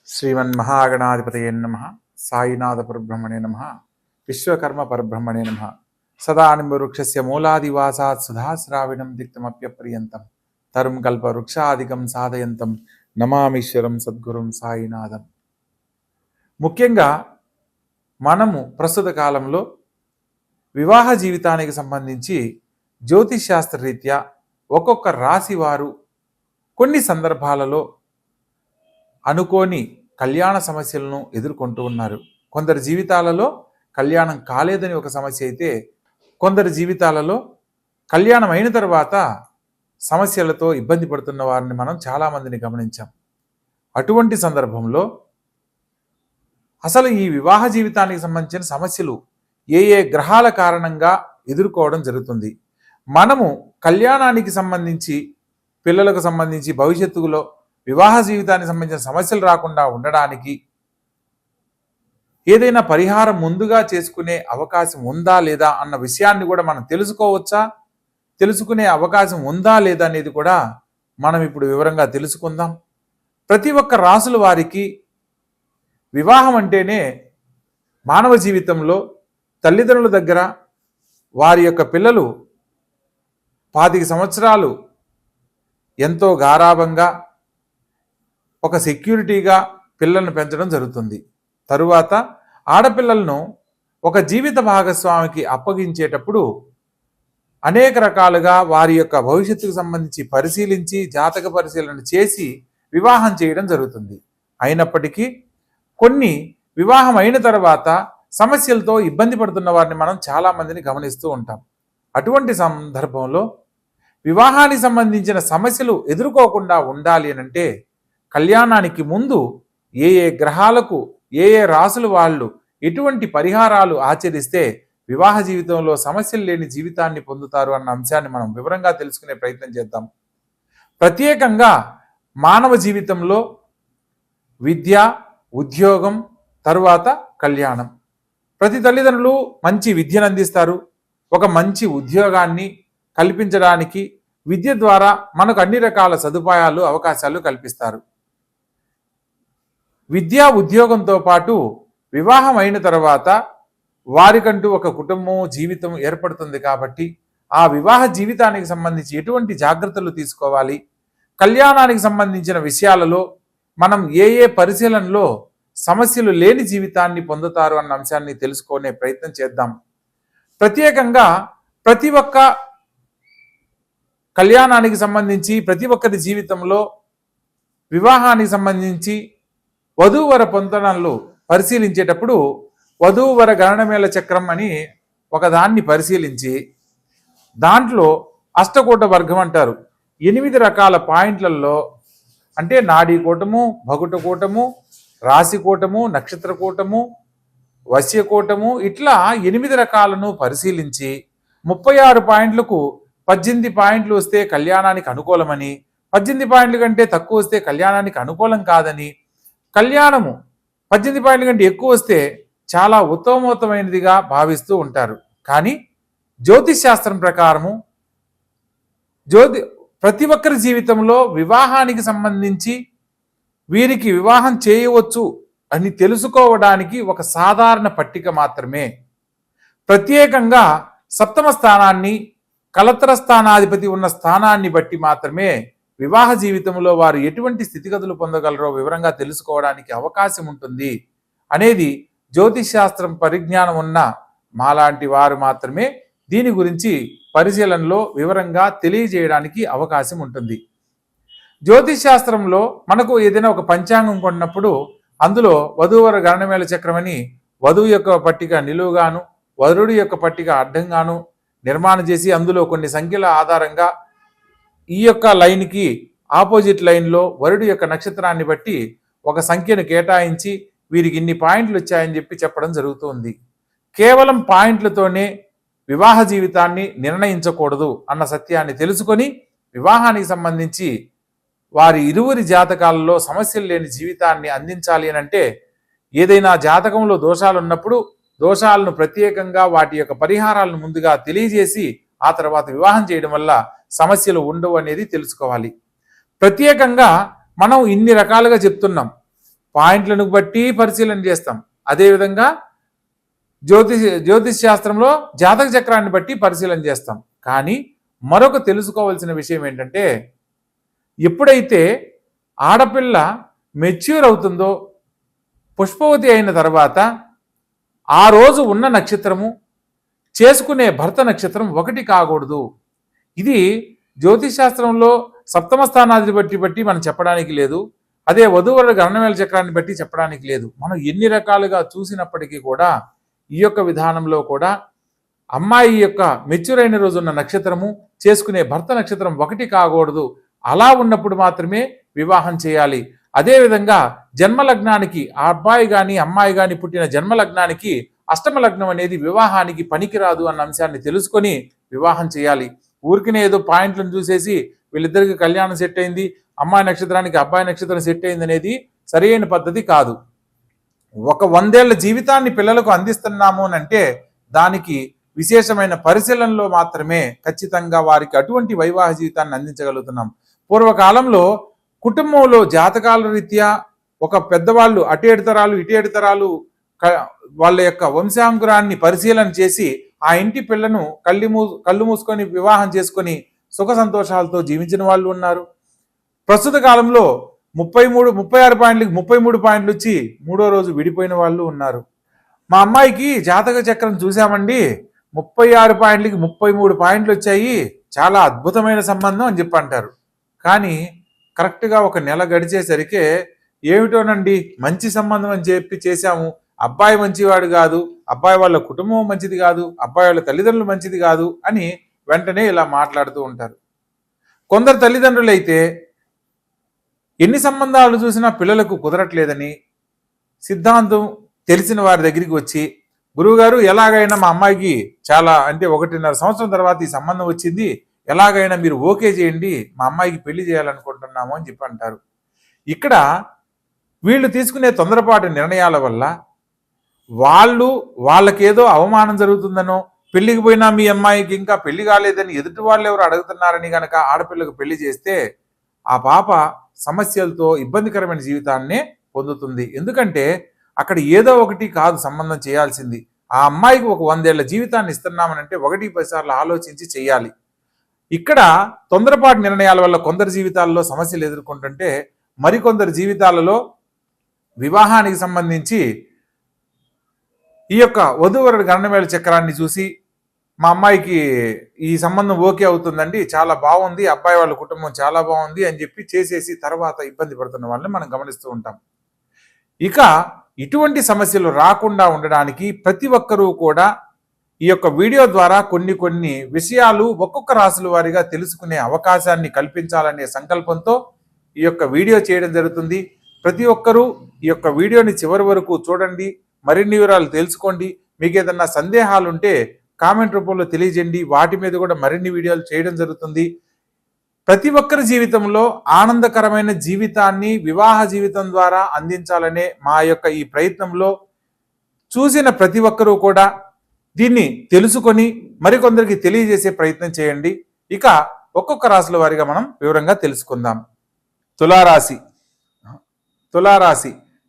శ్రీమన్మహాగణాధిపతయే నమః. సాయినాథ పరబ్రహ్మణే నమః. విశ్వకర్మ పరబ్రహ్మణే నమః. సదానింబవృక్షస్య మూలాదివాసాత్ సుధాశ్రావిణం దిక్తమప్యప్రియంతం తరుం కల్పవృక్షాదికం సాధయంతం నమామీశ్వరం సద్గురుం సాయినాథం. ముఖ్యంగా మనము ప్రస్తుత కాలంలో వివాహ జీవితానికి సంబంధించి జ్యోతిష్శాస్త్ర రీత్యా ఒక్కొక్క రాశి వారు కొన్ని సందర్భాలలో అనుకోని కళ్యాణ సమస్యలను ఎదుర్కొంటూ ఉన్నారు. కొందరి జీవితాలలో కళ్యాణం కాలేదని ఒక సమస్య అయితే, కొందరి జీవితాలలో కళ్యాణం అయిన తర్వాత సమస్యలతో ఇబ్బంది పడుతున్న వారిని మనం చాలామందిని గమనించాం. అటువంటి సందర్భంలో అసలు ఈ వివాహ జీవితానికి సంబంధించిన సమస్యలు ఏ ఏ గ్రహాల కారణంగా ఎదుర్కోవడం జరుగుతుంది, మనము కళ్యాణానికి సంబంధించి పిల్లలకు సంబంధించి భవిష్యత్తులో వివాహ జీవితానికి సంబంధించిన సమస్యలు రాకుండా ఉండడానికి ఏదైనా పరిహారం ముందుగా చేసుకునే అవకాశం ఉందా లేదా అన్న విషయాన్ని కూడా మనం తెలుసుకోవచ్చా, తెలుసుకునే అవకాశం ఉందా లేదా అనేది కూడా మనం ఇప్పుడు వివరంగా తెలుసుకుందాం. ప్రతి ఒక్క రాసుల వారికి వివాహం అంటేనే మానవ జీవితంలో తల్లిదండ్రుల దగ్గర వారి యొక్క పిల్లలు 25 సంవత్సరాలు ఎంతో గారాబంగా ఒక సెక్యూరిటీగా పిల్లలను పెంచడం జరుగుతుంది. తరువాత ఆడపిల్లలను ఒక జీవిత భాగస్వామికి అప్పగించేటప్పుడు అనేక రకాలుగా వారి యొక్క భవిష్యత్తుకు సంబంధించి పరిశీలించి జాతక పరిశీలన చేసి వివాహం చేయడం జరుగుతుంది. అయినప్పటికీ కొన్ని వివాహం అయిన తర్వాత సమస్యలతో ఇబ్బంది పడుతున్న వారిని మనం చాలామందిని గమనిస్తూ ఉంటాం. అటువంటి సందర్భంలో వివాహానికి సంబంధించిన సమస్యలు ఎదుర్కోకుండా ఉండాలి అనంటే కళ్యాణానికి ముందు ఏ ఏ గ్రహాలకు ఏ ఏ రాసులు వాళ్ళు ఎటువంటి పరిహారాలు ఆచరిస్తే వివాహ జీవితంలో సమస్యలు లేని జీవితాన్ని పొందుతారు అన్న అంశాన్ని మనం వివరంగా తెలుసుకునే ప్రయత్నం చేద్దాం. ప్రత్యేకంగా మానవ జీవితంలో విద్య, ఉద్యోగం, తరువాత కళ్యాణం. ప్రతి తల్లిదండ్రులు మంచి విద్యను అందిస్తారు. ఒక మంచి ఉద్యోగాన్ని కల్పించడానికి విద్య ద్వారా మనకు అన్ని రకాల సదుపాయాలు, అవకాశాలు కల్పిస్తారు. విద్యా ఉద్యోగంతో పాటు వివాహం అయిన తర్వాత వారికంటూ ఒక కుటుంబం, జీవితం ఏర్పడుతుంది. కాబట్టి ఆ వివాహ జీవితానికి సంబంధించి ఎటువంటి జాగ్రత్తలు తీసుకోవాలి, కళ్యాణానికి సంబంధించిన విషయాలలో మనం ఏ ఏ పరిశీలనలో సమస్యలు లేని జీవితాన్ని పొందుతారు అన్న అంశాన్ని తెలుసుకునే ప్రయత్నం చేద్దాం. ప్రత్యేకంగా ప్రతి ఒక్క కళ్యాణానికి సంబంధించి ప్రతి ఒక్కరి జీవితంలో వివాహానికి సంబంధించి వధూవర పొందడంలో పరిశీలించేటప్పుడు వధూవర గణనమేళ చక్రం అని ఒకదాన్ని పరిశీలించి దాంట్లో అష్టకూట వర్గం అంటారు. 8 రకాల పాయింట్లలో అంటే నాడీ కూటము, భగుట కూటము, రాశి కూటము, నక్షత్ర కూటము, వశ్య కూటము, ఇట్లా 8 రకాలను పరిశీలించి 36 పాయింట్లకు 18 పాయింట్లు వస్తే కళ్యాణానికి అనుకూలమని, 18 పాయింట్ల కంటే తక్కువ వస్తే కళ్యాణానికి అనుకూలం కాదని, కళ్యాణము 18 పాయింట్ల కంటే ఎక్కువ వస్తే చాలా ఉత్తమోత్తమైనదిగా భావిస్తూ ఉంటారు. కానీ జ్యోతిష్ శాస్త్రం ప్రకారము ప్రతి ఒక్కరి జీవితంలో వివాహానికి సంబంధించి వీరికి వివాహం చేయవచ్చు అని తెలుసుకోవడానికి ఒక సాధారణ పట్టిక మాత్రమే. ప్రత్యేకంగా సప్తమ స్థానాన్ని, కలత్ర స్థానాధిపతి ఉన్న స్థానాన్ని బట్టి మాత్రమే వివాహ జీవితంలో వారు ఎటువంటి స్థితిగతులు పొందగలరో వివరంగా తెలుసుకోవడానికి అవకాశం ఉంటుంది అనేది జ్యోతిష్ శాస్త్రం పరిజ్ఞానం ఉన్న మాలాంటి వారు మాత్రమే దీని గురించి పరిశీలనలో వివరంగా తెలియజేయడానికి అవకాశం ఉంటుంది. జ్యోతిష్ శాస్త్రంలో మనకు ఏదైనా ఒక పంచాంగం కొన్నప్పుడు అందులో వధూవర గణనమేళ చక్రం అని వధువు యొక్క పట్టిక నిలువుగాను, వరుడి యొక్క పట్టిక అడ్డంగాను నిర్మాణం చేసి అందులో కొన్ని సంఖ్యల ఆధారంగా ఈ యొక్క లైన్కి ఆపోజిట్ లైన్లో వరుడి యొక్క నక్షత్రాన్ని బట్టి ఒక సంఖ్యను కేటాయించి వీరికి ఇన్ని పాయింట్లు వచ్చాయని చెప్పి చెప్పడం జరుగుతుంది. కేవలం పాయింట్లతోనే వివాహ జీవితాన్ని నిర్ణయించకూడదు అన్న సత్యాన్ని తెలుసుకొని వివాహానికి సంబంధించి వారి ఇరువురి జాతకాలలో సమస్యలు లేని జీవితాన్ని అందించాలి అని అంటే ఏదైనా జాతకంలో దోషాలు ఉన్నప్పుడు దోషాలను ప్రత్యేకంగా వాటి యొక్క పరిహారాలను ముందుగా తెలియజేసి ఆ తర్వాత వివాహం చేయడం వల్ల సమస్యలు ఉండవు అనేది తెలుసుకోవాలి. ప్రత్యేకంగా మనం ఇన్ని రకాలుగా చెప్తున్నాం. పాయింట్లను బట్టి పరిశీలన చేస్తాం. అదేవిధంగా జ్యోతిష్ శాస్త్రంలో జాతక చక్రాన్ని బట్టి పరిశీలన చేస్తాం. కానీ మరొక తెలుసుకోవాల్సిన విషయం ఏంటంటే, ఎప్పుడైతే ఆడపిల్ల మెచ్యూర్ అవుతుందో, పుష్పవతి అయిన తర్వాత ఆ రోజు ఉన్న నక్షత్రము చేసుకునే భర్త నక్షత్రం ఒకటి కాకూడదు. ఇది జ్యోతిష్ శాస్త్రంలో సప్తమ స్థానాన్ని బట్టి మనం చెప్పడానికి లేదు. అదే వధూవరుల గణనవేల చక్రాన్ని బట్టి చెప్పడానికి లేదు. మనం ఎన్ని రకాలుగా చూసినప్పటికీ కూడా ఈ యొక్క విధానంలో కూడా అమ్మాయి యొక్క మెచ్యూర్ అయిన రోజున్న నక్షత్రము చేసుకునే భర్త నక్షత్రం ఒకటి కాకూడదు. అలా ఉన్నప్పుడు మాత్రమే వివాహం చేయాలి. అదేవిధంగా జన్మలగ్నానికి ఆ అబ్బాయి కానీ అమ్మాయి కానీ పుట్టిన జన్మలగ్నానికి అష్టమ లగ్నం అనేది వివాహానికి పనికిరాదు అన్న అంశాన్ని తెలుసుకొని వివాహం చేయాలి. ఊరికినే ఏదో పాయింట్లను చూసేసి వీళ్ళిద్దరికి కళ్యాణం సెట్ అయింది, అమ్మాయి నక్షత్రానికి అబ్బాయి నక్షత్రం సెట్ అయింది అనేది సరైన పద్ధతి కాదు. ఒక 100 ఏళ్ల జీవితాన్ని పిల్లలకు అందిస్తున్నాము అంటే దానికి విశేషమైన పరిశీలనలో మాత్రమే ఖచ్చితంగా వారికి అటువంటి వైవాహ జీవితాన్ని అందించగలుగుతున్నాం. పూర్వకాలంలో కుటుంబంలో జాతకాల రీత్యా ఒక పెద్దవాళ్ళు అటేడు తరాలు ఇటేడు తరాలు వాళ్ళ యొక్క వంశాంకురాన్ని పరిశీలన చేసి ఆ ఇంటి పిల్లను కళ్ళు మూసుకొని వివాహం చేసుకొని సుఖ సంతోషాలతో జీవించిన వాళ్ళు ఉన్నారు. ప్రస్తుత కాలంలో 36 పాయింట్లకి 33 పాయింట్లు వచ్చి 3వ రోజు విడిపోయిన వాళ్ళు ఉన్నారు. మా అమ్మాయికి జాతక చక్రం చూసామండి, 36 పాయింట్లకి 33 పాయింట్లు వచ్చాయి, చాలా అద్భుతమైన సంబంధం అని చెప్పి అంటారు. కానీ కరెక్ట్గా ఒక నెల గడిచేసరికి ఏమిటోనండి మంచి సంబంధం అని చెప్పి చేశాము, అబ్బాయి మంచివాడు కాదు, అబ్బాయి వాళ్ళ కుటుంబం మంచిది కాదు, అబ్బాయి వాళ్ళ తల్లిదండ్రులు మంచిది కాదు అని వెంటనే ఇలా మాట్లాడుతూ ఉంటారు. కొందరు తల్లిదండ్రులు అయితే ఎన్ని సంబంధాలు చూసినా పిల్లలకు కుదరట్లేదని సిద్ధాంతం తెలిసిన వారి దగ్గరికి వచ్చి, గురువుగారు ఎలాగైనా మా అమ్మాయికి చాలా అంటే 1.5 సంవత్సరం తర్వాత ఈ సంబంధం వచ్చింది, ఎలాగైనా మీరు ఓకే చేయండి, మా అమ్మాయికి పెళ్లి చేయాలనుకుంటున్నాము అని చెప్పి అంటారు. ఇక్కడ వీళ్ళు తీసుకునే తొందరపాటు నిర్ణయాల వల్ల వాళ్ళకేదో అవమానం జరుగుతుందనో, పెళ్లికి పోయినా మీ అమ్మాయికి ఇంకా పెళ్లి కాలేదని ఎదుటి వాళ్ళు ఎవరు అడుగుతున్నారని గనక ఆడపిల్లకు పెళ్లి చేస్తే ఆ పాప సమస్యలతో ఇబ్బందికరమైన జీవితాన్నే పొందుతుంది. ఎందుకంటే అక్కడ ఏదో ఒకటి కాదు సంబంధం చేయాల్సింది. ఆ అమ్మాయికి ఒక 100 ఏళ్ల జీవితాన్ని ఇస్తున్నామనంటే 1-10 సార్లు ఆలోచించి చేయాలి. ఇక్కడ తొందరపాటు నిర్ణయాల వల్ల కొందరు జీవితాల్లో సమస్యలు ఎదుర్కొంటుంటే మరికొందరు జీవితాలలో వివాహానికి సంబంధించి ఈ యొక్క వధూవరుల గణనవేల చక్రాన్ని చూసి మా అమ్మాయికి ఈ సంబంధం ఓకే అవుతుందండి, చాలా బాగుంది, అబ్బాయి వాళ్ళ కుటుంబం చాలా బాగుంది అని చెప్పి చేసేసి తర్వాత ఇబ్బంది పడుతున్న వాళ్ళని మనం గమనిస్తూ ఉంటాం. ఇక ఇటువంటి సమస్యలు రాకుండా ఉండడానికి ప్రతి ఒక్కరూ కూడా ఈ యొక్క వీడియో ద్వారా కొన్ని విషయాలు ఒక్కొక్క రాశుల వారిగా తెలుసుకునే అవకాశాన్ని కల్పించాలనే సంకల్పంతో ఈ యొక్క వీడియో చేయడం జరుగుతుంది. ప్రతి ఒక్కరూ ఈ యొక్క వీడియోని చివరి వరకు చూడండి, మరిన్ని వివరాలు తెలుసుకోండి. మీకు ఏదన్నా సందేహాలు ఉంటే కామెంట్ రూపంలో తెలియజేయండి, వాటి మీద కూడా మరిన్ని వీడియోలు చేయడం జరుగుతుంది. ప్రతి ఒక్కరి జీవితంలో ఆనందకరమైన జీవితాన్ని వివాహ జీవితం ద్వారా అందించాలనే మా యొక్క ఈ ప్రయత్నంలో చూసిన ప్రతి ఒక్కరూ కూడా దీన్ని తెలుసుకొని మరికొందరికి తెలియజేసే ప్రయత్నం చేయండి. ఇక ఒక్కొక్క రాశుల వారిగా మనం వివరంగా తెలుసుకుందాం. తులారాశి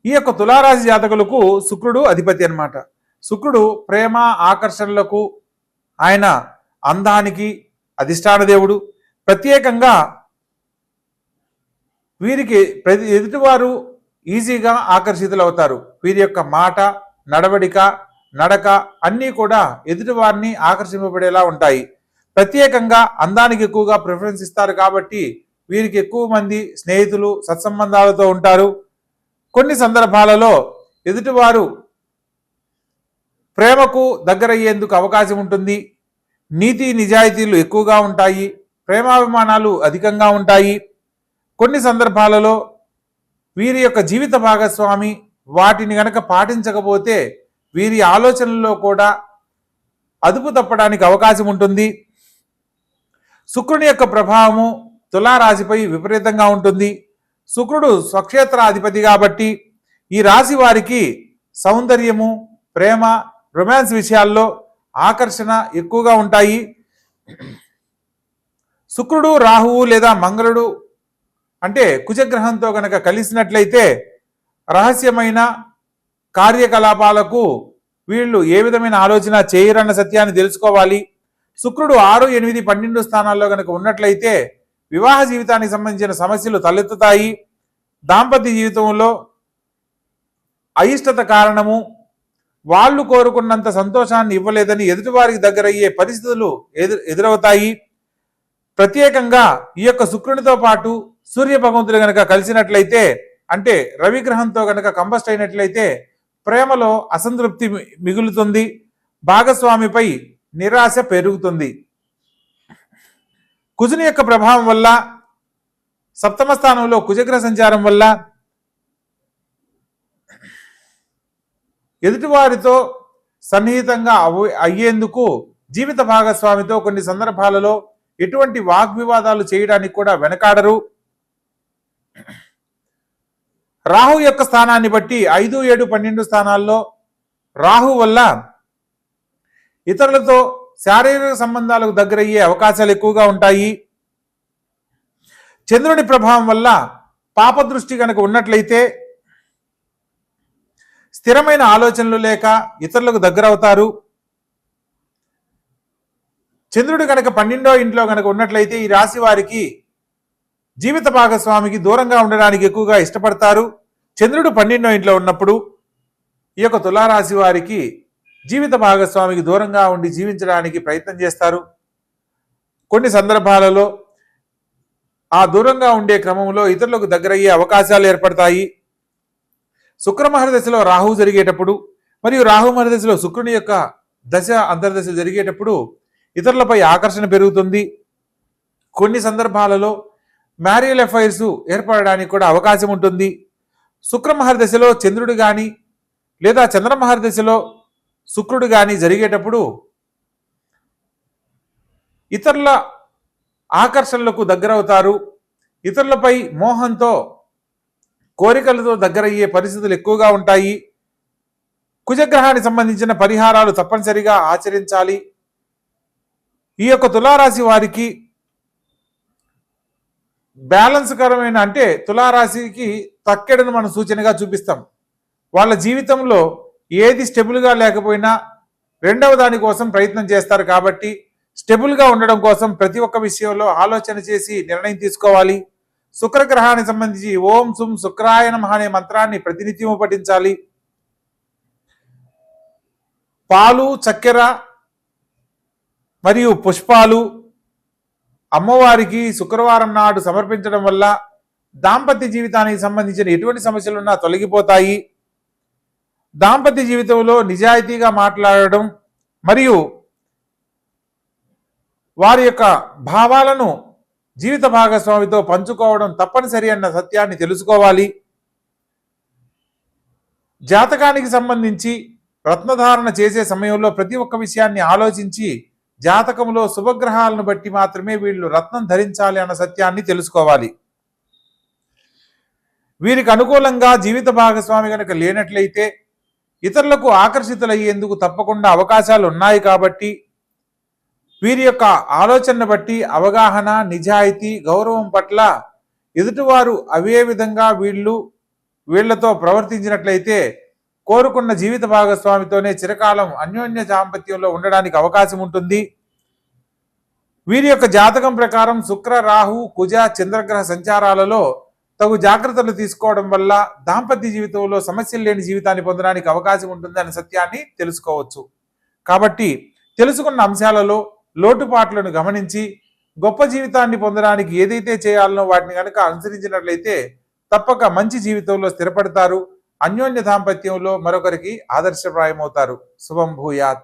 ఈ యొక్క తులారాశి జాతకులకు శుక్రుడు అధిపతి అన్నమాట. శుక్రుడు ప్రేమ ఆకర్షణలకు, ఆయన అందానికి అధిష్టాన దేవుడు. ప్రత్యేకంగా వీరికి ఎదుటివారు ఈజీగా ఆకర్షితులవుతారు. వీరి యొక్క మాట, నడవడిక, నడక అన్నీ కూడా ఎదుటివారిని ఆకర్షింపబడేలా ఉంటాయి. ప్రత్యేకంగా అందానికి ఎక్కువగా ప్రిఫరెన్స్ ఇస్తారు కాబట్టి వీరికి ఎక్కువ మంది స్నేహితులు, సత్సంబంధాలతో ఉంటారు. కొన్ని సందర్భాలలో ఎదుటివారు ప్రేమకు దగ్గరయ్యేందుకు అవకాశం ఉంటుంది. నీతి నిజాయితీలు ఎక్కువగా ఉంటాయి. ప్రేమాభిమానాలు అధికంగా ఉంటాయి. కొన్ని సందర్భాలలో వీరి యొక్క జీవిత భాగస్వామి వాటిని గనక పాటించకపోతే వీరి ఆలోచనల్లో కూడా అదుపు తప్పడానికి అవకాశం ఉంటుంది. శుక్రుని యొక్క ప్రభావము తులారాశిపై విపరీతంగా ఉంటుంది. శుక్రుడు స్వక్షేత్రాధిపతి కాబట్టి ఈ రాశి వారికి సౌందర్యము, ప్రేమ, రొమాన్స్ విషయాల్లో ఆకర్షణ ఎక్కువగా ఉంటాయి. శుక్రుడు, రాహువు లేదా మంగళుడు అంటే కుజగ్రహంతో గనక కలిసినట్లయితే రహస్యమైన కార్యకలాపాలకు వీళ్ళు ఏ విధమైన ఆలోచన చేయరన్న సత్యాన్ని తెలుసుకోవాలి. శుక్రుడు 6, 8, 12 స్థానాల్లో కనుక ఉన్నట్లయితే వివాహ జీవితానికి సంబంధించిన సమస్యలు తలెత్తుతాయి. దాంపత్య జీవితంలో అయిష్టత కారణము, వాళ్ళు కోరుకున్నంత సంతోషాన్ని ఇవ్వలేదని ఎదుటివారికి దగ్గరయ్యే పరిస్థితులు ఎదురవుతాయి. ప్రత్యేకంగా ఈ యొక్క శుక్రునితో పాటు సూర్య భగవంతుడు గనక కలిసినట్లయితే, అంటే రవిగ్రహంతో గనక కంబస్ట్ అయినట్లయితే ప్రేమలో అసంతృప్తి మిగులుతుంది, భాగస్వామిపై నిరాశ పెరుగుతుంది. కుజుని యొక్క ప్రభావం వల్ల, సప్తమ స్థానంలో కుజగ్రహ సంచారం వల్ల ఎదుటివారితో సన్నిహితంగా అయ్యేందుకు జీవిత భాగస్వామితో కొన్ని సందర్భాలలో ఎటువంటి వాగ్వివాదాలు చేయడానికి కూడా వెనకాడరు. రాహు యొక్క స్థానాన్ని బట్టి 5, 7, 12 స్థానాల్లో రాహు వల్ల ఇతరులతో శారీరక సంబంధాలకు దగ్గరయ్యే అవకాశాలు ఎక్కువగా ఉంటాయి. చంద్రుని ప్రభావం వల్ల పాపదృష్టి కనుక ఉన్నట్లయితే స్థిరమైన ఆలోచనలు లేక ఇతరులకు దగ్గర అవుతారు. చంద్రుడు కనుక 12వ ఇంట్లో కనుక ఉన్నట్లయితే ఈ రాశి వారికి జీవిత భాగస్వామికి దూరంగా ఉండడానికి ఎక్కువగా ఇష్టపడతారు. చంద్రుడు 12వ ఇంట్లో ఉన్నప్పుడు ఈ యొక్క తులారాశి వారికి జీవిత భాగస్వామికి దూరంగా ఉండి జీవించడానికి ప్రయత్నం చేస్తారు. కొన్ని సందర్భాలలో ఆ దూరంగా ఉండే క్రమంలో ఇతరులకు దగ్గరయ్యే అవకాశాలు ఏర్పడతాయి. శుక్రమహర దశలో రాహు జరిగేటప్పుడు మరియు రాహు మహర దశలో శుక్రుని యొక్క దశ అంతర్దశ జరిగేటప్పుడు ఇతరులపై ఆకర్షణ పెరుగుతుంది. కొన్ని సందర్భాలలో మ్యారియల్ అఫైర్స్ ఏర్పడడానికి కూడా అవకాశం ఉంటుంది. శుక్రమహర దశలో చంద్రుడు కానీ లేదా చంద్రమహర దశలో శుక్రుడు కానీ జరిగేటప్పుడు ఇతరుల ఆకర్షణలకు దగ్గరవుతారు. ఇతరులపై మోహంతో, కోరికలతో దగ్గరయ్యే పరిస్థితులు ఎక్కువగా ఉంటాయి. కుజగ్రహానికి సంబంధించిన పరిహారాలు తప్పనిసరిగా ఆచరించాలి. ఈ యొక్క తులారాశి వారికి బ్యాలెన్స్కరమైన, అంటే తులారాశికి తక్కెడను మనం సూచనగా చూపిస్తాం. వాళ్ళ జీవితంలో ఏది స్టెబుల్గా లేకపోయినా రెండవ దాని కోసం ప్రయత్నం చేస్తారు. కాబట్టి స్టెబుల్గా ఉండడం కోసం ప్రతి ఒక్క విషయంలో ఆలోచన చేసి నిర్ణయం తీసుకోవాలి. శుక్రగ్రహానికి సంబంధించి ఓం సుం శుక్రాయ నమః అనే మంత్రాన్ని ప్రతినిత్యము పఠించాలి. పాలు, చక్కెర మరియు పుష్పాలు అమ్మవారికి శుక్రవారం నాడు సమర్పించడం వల్ల దాంపత్య జీవితానికి సంబంధించిన ఎటువంటి సమస్యలున్నా తొలగిపోతాయి. దాంపత్య జీవితంలో నిజాయితీగా మాట్లాడడం మరియు వారి యొక్క భావాలను జీవిత భాగస్వామితో పంచుకోవడం తప్పనిసరి అన్న సత్యాన్ని తెలుసుకోవాలి. జాతకానికి సంబంధించి రత్నధారణ చేసే సమయంలో ప్రతి ఒక్క విషయాన్ని ఆలోచించి జాతకంలో శుభగ్రహాలను బట్టి మాత్రమే వీళ్ళు రత్నం ధరించాలి అన్న సత్యాన్ని తెలుసుకోవాలి. వీరికి అనుకూలంగా జీవిత భాగస్వామి కనుక లేనట్లయితే ఇతరులకు ఆకర్షితులయ్యేందుకు తప్పకుండా అవకాశాలు ఉన్నాయి. కాబట్టి వీరి యొక్క ఆలోచనను బట్టి అవగాహన, నిజాయితీ, గౌరవం పట్ల ఎదుటివారు అవే విధంగా వీళ్లతో ప్రవర్తించినట్లయితే కోరుకున్న జీవిత భాగస్వామితోనే చిరకాలం అన్యోన్య దాంపత్యంలో ఉండడానికి అవకాశం ఉంటుంది. వీరి యొక్క జాతకం ప్రకారం శుక్ర, రాహు, కుజ, చంద్రగ్రహ సంచారాలలో తగు జాగ్రత్తలు తీసుకోవడం వల్ల దాంపత్య జీవితంలో సమస్యలు లేని జీవితాన్ని పొందడానికి అవకాశం ఉంటుంది అనే సత్యాన్ని తెలుసుకోవచ్చు. కాబట్టి తెలుసుకున్న అంశాలలో లోటుపాట్లను గమనించి గొప్ప జీవితాన్ని పొందడానికి ఏదైతే చేయాలనో వాటిని కనుక అనుసరించినట్లయితే తప్పక మంచి జీవితంలో స్థిరపడతారు. అన్యోన్య దాంపత్యంలో మరొకరికి ఆదర్శప్రాయమవుతారు. శుభం భూయాత్.